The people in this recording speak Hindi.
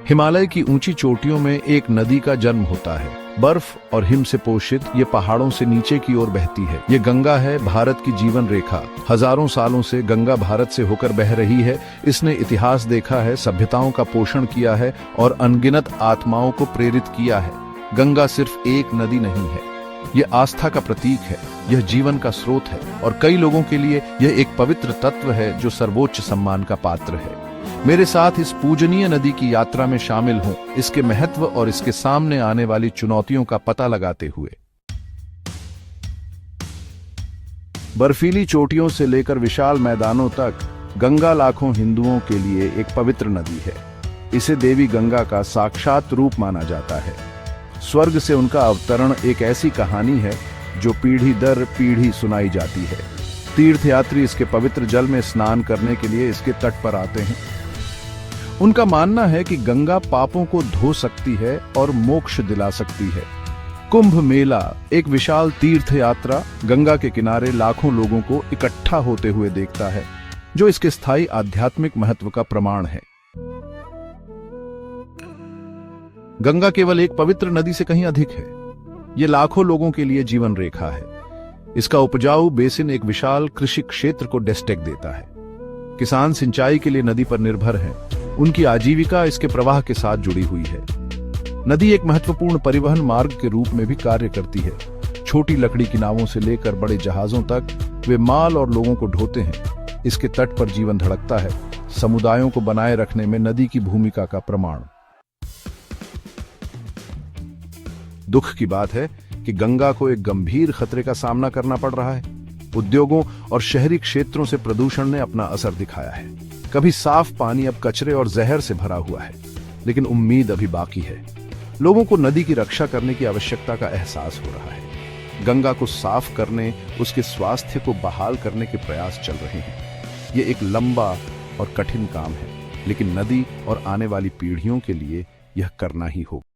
हिमालय की ऊंची चोटियों में एक नदी का जन्म होता है। बर्फ और हिम से पोषित ये पहाड़ों से नीचे की ओर बहती है। ये गंगा है, भारत की जीवन रेखा। हजारों सालों से गंगा भारत से होकर बह रही है। इसने इतिहास देखा है, सभ्यताओं का पोषण किया है और अनगिनत आत्माओं को प्रेरित किया है। गंगा सिर्फ एक नदी नहीं है, ये आस्था का प्रतीक है, यह जीवन का स्रोत है और कई लोगों के लिए यह एक पवित्र तत्व है जो सर्वोच्च सम्मान का पात्र है। मेरे साथ इस पूजनीय नदी की यात्रा में शामिल हों, इसके महत्व और इसके सामने आने वाली चुनौतियों का पता लगाते हुए। बर्फीली चोटियों से लेकर विशाल मैदानों तक गंगा लाखों हिंदुओं के लिए एक पवित्र नदी है। इसे देवी गंगा का साक्षात रूप माना जाता है। स्वर्ग से उनका अवतरण एक ऐसी कहानी है जो पीढ़ी दर पीढ़ी सुनाई जाती है। तीर्थयात्री इसके पवित्र जल में स्नान करने के लिए इसके तट पर आते हैं। उनका मानना है कि गंगा पापों को धो सकती है और मोक्ष दिला सकती है। कुंभ मेला एक विशाल तीर्थ यात्रा गंगा के किनारे लाखों लोगों को इकट्ठा होते हुए देखता है, जो इसके स्थायी आध्यात्मिक महत्व का प्रमाण है। गंगा केवल एक पवित्र नदी से कहीं अधिक है। ये लाखों लोगों के लिए जीवन रेखा है। इसका उपजाऊ बेसिन एक विशाल कृषि क्षेत्र को डेस्टेक देता है। किसान सिंचाई के लिए नदी पर निर्भर हैं। उनकी आजीविका इसके प्रवाह के साथ जुड़ी हुई है। नदी एक महत्वपूर्ण परिवहन मार्ग के रूप में भी कार्य करती है। छोटी लकड़ी की नावों से लेकर बड़े जहाजों तक वे माल और लोगों को ढोते हैं। इसके तट पर जीवन धड़कता है, समुदायों को बनाए रखने में नदी की भूमिका का प्रमाण। दुख की बात है कि गंगा को एक गंभीर खतरे का सामना करना पड़ रहा है। उद्योगों और शहरी क्षेत्रों से प्रदूषण ने अपना असर दिखाया है। कभी साफ पानी अब कचरे और जहर से भरा हुआ है, लेकिन उम्मीद अभी बाकी है। लोगों को नदी की रक्षा करने की आवश्यकता का एहसास हो रहा है। गंगा को साफ करने, उसके स्वास्थ्य को बहाल करने के प्रयास चल रहे हैं। ये एक लंबा और कठिन काम है, लेकिन नदी और आने वाली पीढ़ियों के लिए यह करना ही होगा।